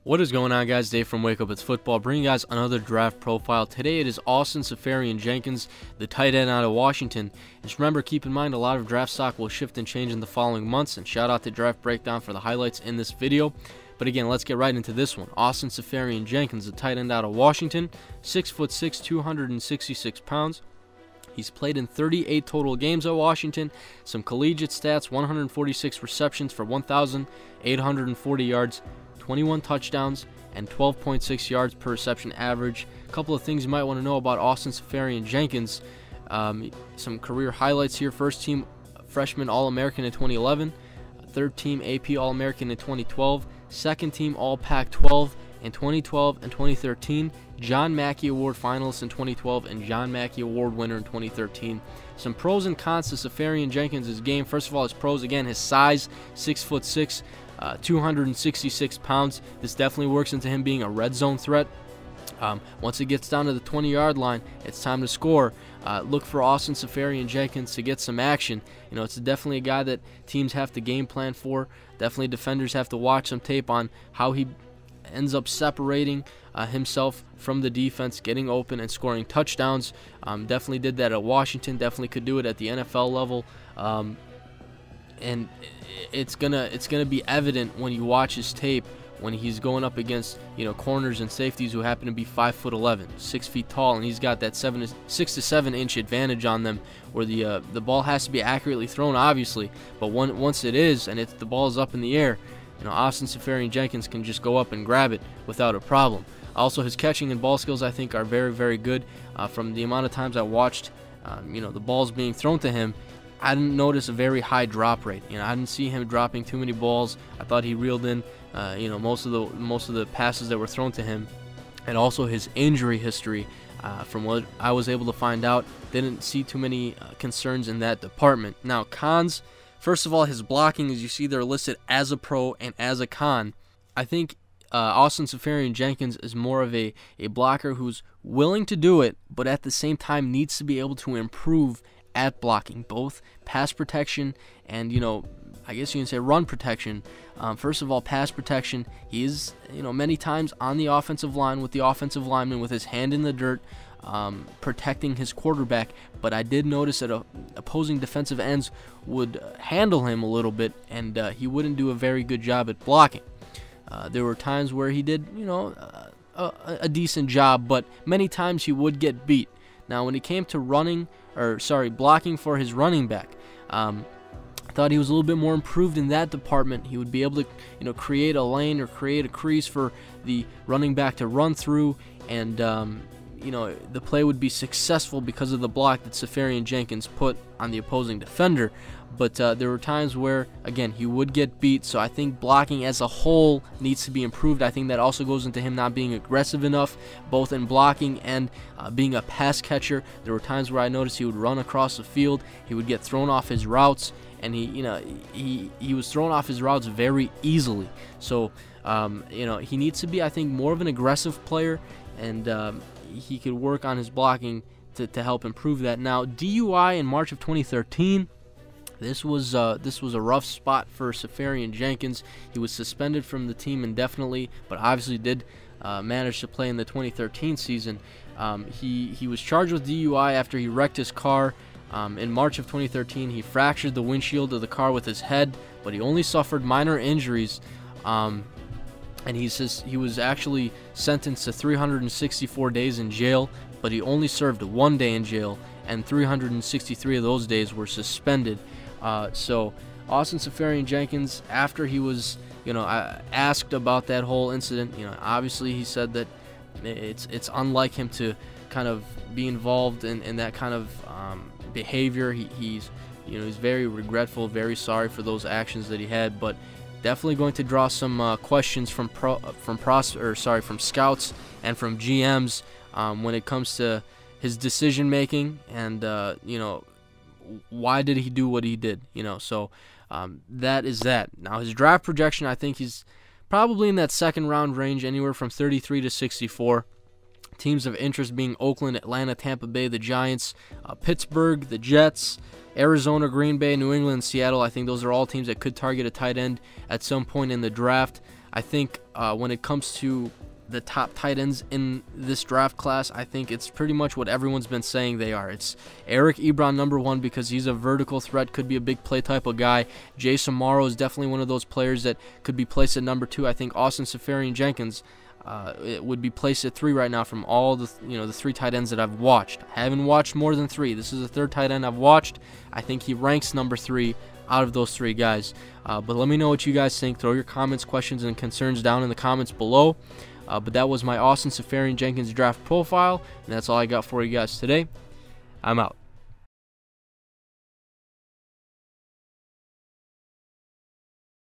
What is going on, guys? Dave from Wake Up It's Football, bringing you guys another draft profile. Today it is Seferian-Jenkins, the tight end out of Washington. Just remember, keep in mind a lot of draft stock will shift and change in the following months, and shout out to Draft Breakdown for the highlights in this video. But again, let's get right into this one. Seferian-Jenkins, the tight end out of Washington, 6'6", 266 pounds. He's played in 38 total games at Washington. Some collegiate stats: 146 receptions for 1,840 yards, 21 touchdowns, and 12.6 yards per reception average. A couple of things you might want to know about Seferian-Jenkins. Some career highlights here. First team freshman All-American in 2011. Third team AP All-American in 2012. Second team All-Pac-12 in 2012 and 2013. John Mackey Award finalist in 2012 and John Mackey Award winner in 2013. Some pros and cons to Seferian-Jenkins' game. First of all, his pros, again, his size, 6'6", 266 pounds. This definitely works into him being a red zone threat. Once it gets down to the 20-yard line, it's time to score. Look for Seferian-Jenkins to get some action. You know, it's definitely a guy that teams have to game plan for. Definitely defenders have to watch some tape on how he ends up separating himself from the defense, getting open and scoring touchdowns. Definitely did that at Washington. Definitely could do it at the NFL level. And it's gonna be evident when you watch his tape when he's going up against, you know, corners and safeties who happen to be 5'11", 6 feet tall, and he's got that 6 to 7 inch advantage on them, where the ball has to be accurately thrown, obviously, but once it is and the ball is up in the air, you know, Seferian-Jenkins can just go up and grab it without a problem. Also, his catching and ball skills, I think, are very, very good. From the amount of times I watched, you know, the balls being thrown to him, I didn't notice a very high drop rate. You know, I didn't see him dropping too many balls. I thought he reeled in, you know, most of the passes that were thrown to him. And also his injury history, from what I was able to find out, didn't see too many concerns in that department. Now, cons. First of all, his blocking, as you see there, listed as a pro and as a con. I think Seferian-Jenkins is more of a blocker who's willing to do it, but at the same time needs to be able to improve at blocking, both pass protection and, you know, I guess you can say run protection. First of all, pass protection. He is, you know, many times on the offensive line with the offensive lineman with his hand in the dirt, protecting his quarterback. But I did notice that opposing defensive ends would handle him a little bit, and he wouldn't do a very good job at blocking. There were times where he did, you know, a decent job, but many times he would get beat. Now, when it came to blocking for his running back, I thought he was a little bit more improved in that department. He would be able to, you know, create a lane or create a crease for the running back to run through, and you know, the play would be successful because of the block that Seferian-Jenkins put on the opposing defender. But there were times where, again, he would get beat, so I think blocking as a whole needs to be improved. I think that also goes into him not being aggressive enough, both in blocking and being a pass catcher. There were times where I noticed he would run across the field, he would get thrown off his routes, and he was thrown off his routes very easily. So, you know, he needs to be, I think, more of an aggressive player, and he could work on his blocking to help improve that. Now, DUI in March of 2013. This was a rough spot for Seferian-Jenkins. He was suspended from the team indefinitely, but obviously did manage to play in the 2013 season. He was charged with DUI after he wrecked his car. In March of 2013, he fractured the windshield of the car with his head, but he only suffered minor injuries. And he says he was actually sentenced to 364 days in jail, but he only served 1 day in jail, and 363 of those days were suspended. So Seferian-Jenkins, after he was, you know, asked about that whole incident, you know, obviously he said that it's unlike him to kind of be involved in that kind of behavior. He's very regretful, very sorry for those actions that he had, but definitely going to draw some questions from scouts and from GMs when it comes to his decision making, and you know, why did he do what he did? You know, so that is that. Now, his draft projection, I think he's probably in that second round range, anywhere from 33 to 64. Teams of interest being Oakland, Atlanta, Tampa Bay, the Giants, Pittsburgh, the Jets, Arizona, Green Bay, New England, Seattle. I think those are all teams that could target a tight end at some point in the draft. I think when it comes to the top tight ends in this draft class, I think it's pretty much what everyone's been saying they are. It's Eric Ebron, number 1, because he's a vertical threat, could be a big play type of guy. Jason Morrow is definitely one of those players that could be placed at number 2. I think Austin Seferian-Jenkins it would be placed at 3 right now from all the the 3 tight ends that I've watched. I haven't watched more than 3. This is the 3rd tight end I've watched. I think he ranks number 3 out of those 3 guys. But let me know what you guys think. Throw your comments, questions, and concerns down in the comments below. But that was my Austin Seferian-Jenkins draft profile, and that's all I got for you guys today. I'm out.